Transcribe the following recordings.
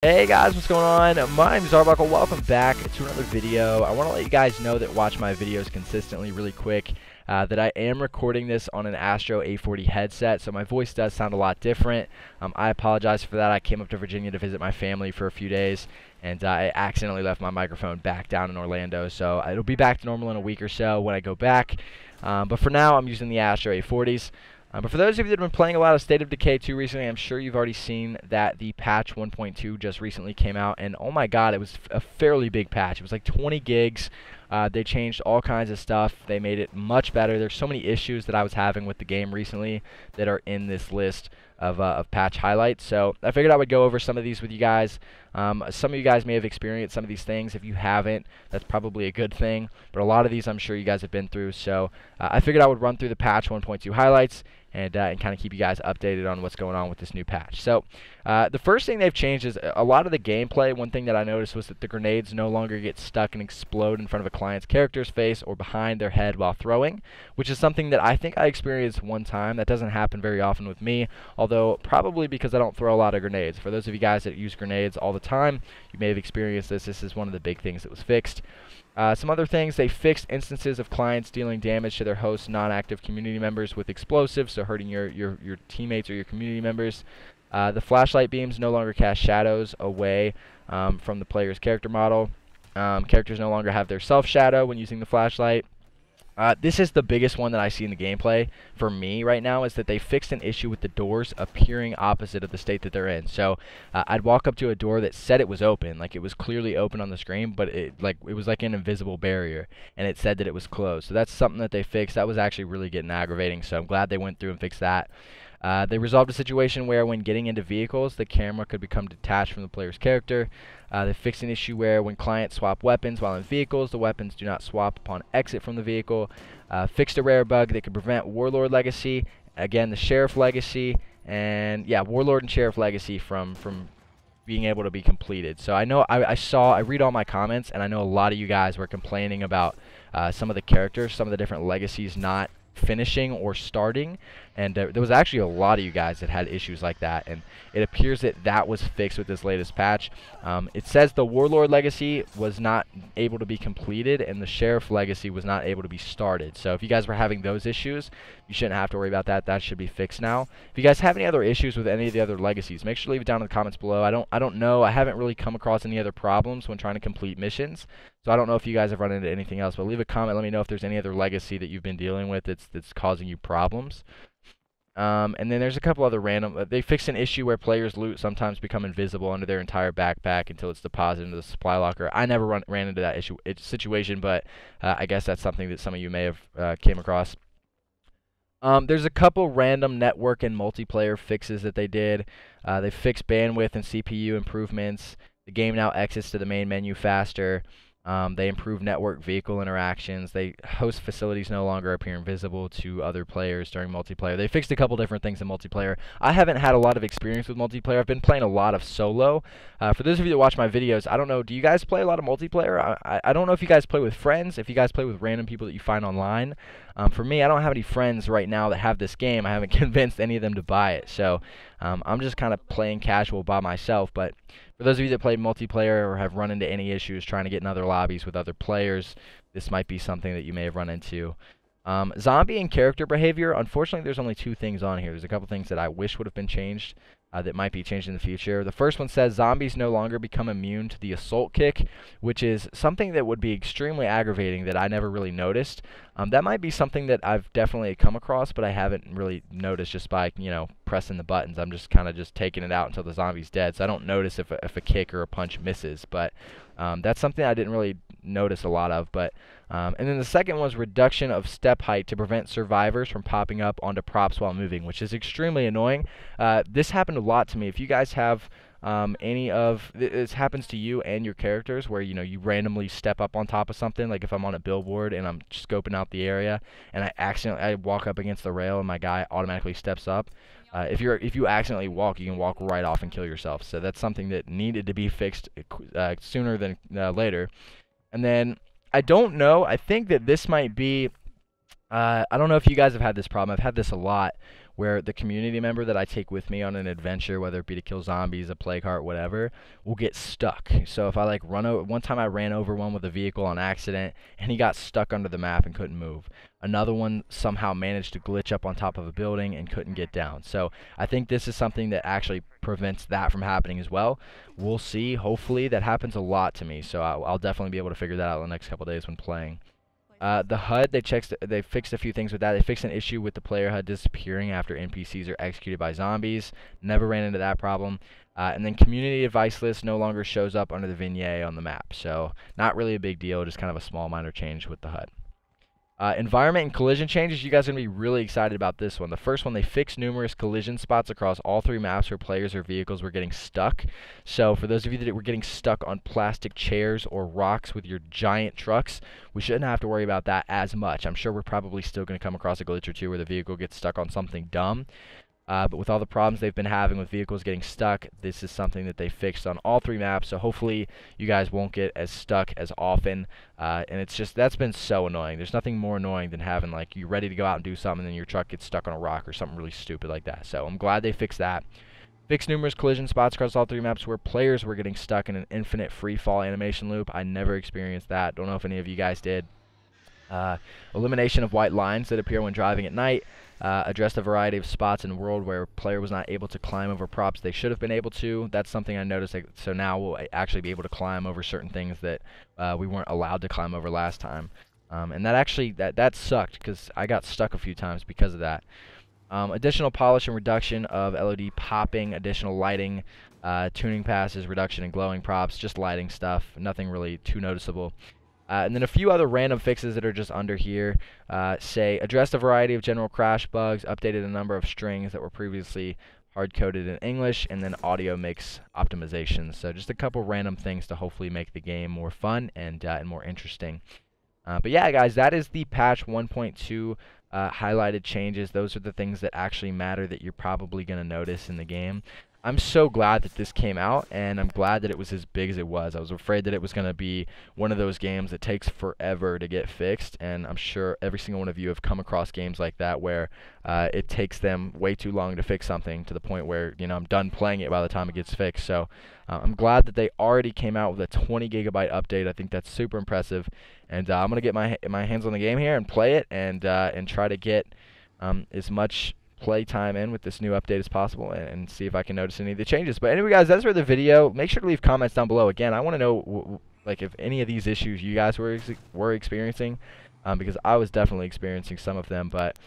Hey guys, what's going on? My name is Arbuckle. Welcome back to another video. I want to let you guys know that watch my videos consistently really quick that I am recording this on an Astro A40 headset, so my voice does sound a lot different. I apologize for that. I came up to Virginia to visit my family for a few days, and I accidentally left my microphone back down in Orlando, so it'll be back to normal in a week or so when I go back. But for now, I'm using the Astro A40s. But for those of you that have been playing a lot of State of Decay 2 recently, I'm sure you've already seen that the patch 1.2 just recently came out, and oh my god, it was a fairly big patch. It was like 20 gigs. They changed all kinds of stuff. They made it much better. There's so many issues that I was having with the game recently that are in this list of patch highlights. So I figured I would go over some of these with you guys. Some of you guys may have experienced some of these things. If you haven't, that's probably a good thing. But a lot of these I'm sure you guys have been through. So I figured I would run through the patch 1.2 highlights and kind of keep you guys updated on what's going on with this new patch. So the first thing they've changed is a lot of the gameplay. One thing that I noticed was that the grenades no longer get stuck and explode in front of a client's character's face or behind their head while throwing, which is something that I think I experienced one time. That doesn't happen very often with me, although probably because I don't throw a lot of grenades. For those of you guys that use grenades all the time, you may have experienced this. This is one of the big things that was fixed. Some other things, they fixed instances of clients dealing damage to their host non-active community members with explosives, so hurting your teammates or your community members. The flashlight beams no longer cast shadows away from the player's character model. Characters no longer have their self-shadow when using the flashlight. This is the biggest one that I see in the gameplay for me right now, is that they fixed an issue with the doors appearing opposite of the state that they're in. So I'd walk up to a door that said it was open, like it was clearly open on the screen, but it was like an invisible barrier, and it said that it was closed. So that's something that they fixed. That was actually really getting aggravating, so I'm glad they went through and fixed that. They resolved a situation where when getting into vehicles, the camera could become detached from the player's character. They fixed an issue where when clients swap weapons while in vehicles, the weapons do not swap upon exit from the vehicle. Fixed a rare bug that could prevent Warlord Legacy, again the Sheriff Legacy, and yeah, Warlord and Sheriff Legacy from being able to be completed. So I know I read all my comments, and I know a lot of you guys were complaining about some of the characters, some of the different legacies not finishing or starting, and there was actually a lot of you guys that had issues like that, and it appears that that was fixed with this latest patch. It says the Warlord Legacy was not able to be completed and the Sheriff Legacy was not able to be started. So if you guys were having those issues, you shouldn't have to worry about that. That should be fixed now. If you guys have any other issues with any of the other legacies, make sure to leave it down in the comments below. I don't know. I haven't really come across any other problems when trying to complete missions, so I don't know if you guys have run into anything else, but leave a comment. Let me know if there's any other legacy that you've been dealing with that's causing you problems. And then there's a couple other random. They fixed an issue where players' loot sometimes become invisible under their entire backpack until it's deposited into the supply locker. I never ran into that situation, but I guess that's something that some of you may have came across. There's a couple random network and multiplayer fixes that they did. They fixed bandwidth and CPU improvements. The game now exits to the main menu faster. They improve network vehicle interactions. Host facilities no longer appear invisible to other players during multiplayer. They fixed a couple different things in multiplayer. I haven't had a lot of experience with multiplayer. I've been playing a lot of solo. For those of you that watch my videos, I don't know, do you guys play a lot of multiplayer? I don't know if you guys play with friends, if you guys play with random people that you find online. For me, I don't have any friends right now that have this game. I haven't convinced any of them to buy it. So I'm just kind of playing casual by myself. But for those of you that play multiplayer or have run into any issues trying to get in other lobbies with other players, this might be something that you may have run into. Zombie and character behavior, unfortunately there's only two things on here. There's a couple things that I wish would have been changed that might be changed in the future. The first one says zombies no longer become immune to the assault kick, which is something that would be extremely aggravating that I never really noticed. That might be something that I've definitely come across, but I haven't really noticed just by, you know, pressing the buttons. I'm just kind of just taking it out until the zombie's dead, so I don't notice if a kick or a punch misses. But that's something I didn't really notice a lot of. But and then the second was reduction of step height to prevent survivors from popping up onto props while moving, which is extremely annoying. This happened a lot to me. If you guys have any of this happens to you and your characters, where you randomly step up on top of something, like if I'm on a billboard and I'm scoping out the area and I walk up against the rail and my guy automatically steps up. If you accidentally walk, you can walk right off and kill yourself. So that's something that needed to be fixed sooner than later. And then I don't know. I think that this might be. I don't know if you guys have had this problem. I've had this a lot, where the community member that I take with me on an adventure, whether it be to kill zombies, a plague heart, whatever, will get stuck. So if I like run over, one time I ran over one with a vehicle on accident and he got stuck under the map and couldn't move. Another one somehow managed to glitch up on top of a building and couldn't get down. So I think this is something that actually prevents that from happening as well. We'll see. Hopefully that happens a lot to me, so I'll definitely be able to figure that out in the next couple days when playing. The HUD, they fixed a few things with that. They fixed an issue with the player HUD disappearing after NPCs are executed by zombies. Never ran into that problem. And then community advice list no longer shows up under the vignette on the map. So not really a big deal, just kind of a small minor change with the HUD. Environment and collision changes, you guys are going to be really excited about this one. The first one, they fixed numerous collision spots across all 3 maps where players or vehicles were getting stuck. So for those of you that were getting stuck on plastic chairs or rocks with your giant trucks, we shouldn't have to worry about that as much. I'm sure we're probably still going to come across a glitch or two where the vehicle gets stuck on something dumb. But with all the problems they've been having with vehicles getting stuck, this is something that they fixed on all 3 maps. So hopefully you guys won't get as stuck as often. And it's just, that's been so annoying. There's nothing more annoying than having, like, you ready to go out and do something and then your truck gets stuck on a rock or something really stupid like that. So I'm glad they fixed that. Fixed numerous collision spots across all 3 maps where players were getting stuck in an infinite free fall animation loop. I never experienced that. Don't know if any of you guys did. Elimination of white lines that appear when driving at night. Addressed a variety of spots in the world where a player was not able to climb over props they should have been able to. That's something I noticed. So now we'll actually be able to climb over certain things that we weren't allowed to climb over last time. And that actually, that sucked because I got stuck a few times because of that. Additional polish and reduction of LED popping, additional lighting, tuning passes, reduction in glowing props, just lighting stuff, nothing really too noticeable. And then a few other random fixes that are just under here. Say, addressed a variety of general crash bugs, updated a number of strings that were previously hard-coded in English, and then audio mix optimizations. So just a couple random things to hopefully make the game more fun and more interesting. But yeah, guys, that is the patch 1.2 highlighted changes. Those are the things that actually matter that you're probably going to notice in the game. I'm so glad that this came out, and I'm glad that it was as big as it was. I was afraid that it was going to be one of those games that takes forever to get fixed, and I'm sure every single one of you have come across games like that where it takes them way too long to fix something to the point where, you know, I'm done playing it by the time it gets fixed. So I'm glad that they already came out with a 20 gigabyte update. I think that's super impressive, and I'm going to get my hands on the game here and play it and try to get as much play time in with this new update as possible and see if I can notice any of the changes. But anyway, guys, that's for the video. Make sure to leave comments down below. Again, I want to know like if any of these issues you guys were experiencing, because I was definitely experiencing some of them. But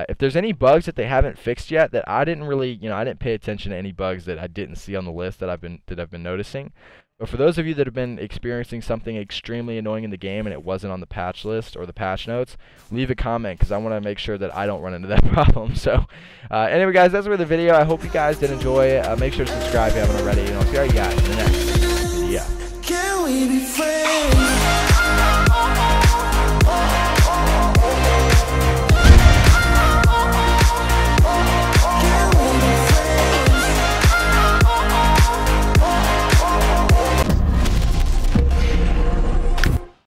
if there's any bugs that they haven't fixed yet that I didn't really, you know, I didn't pay attention to any bugs that I didn't see on the list that I've been noticing. But for those of you that have been experiencing something extremely annoying in the game and it wasn't on the patch list or the patch notes, leave a comment because I want to make sure that I don't run into that problem. So anyway, guys, that's for the video. I hope you guys did enjoy it. Make sure to subscribe if you haven't already, and I'll see you guys in the next video. Can we be friends?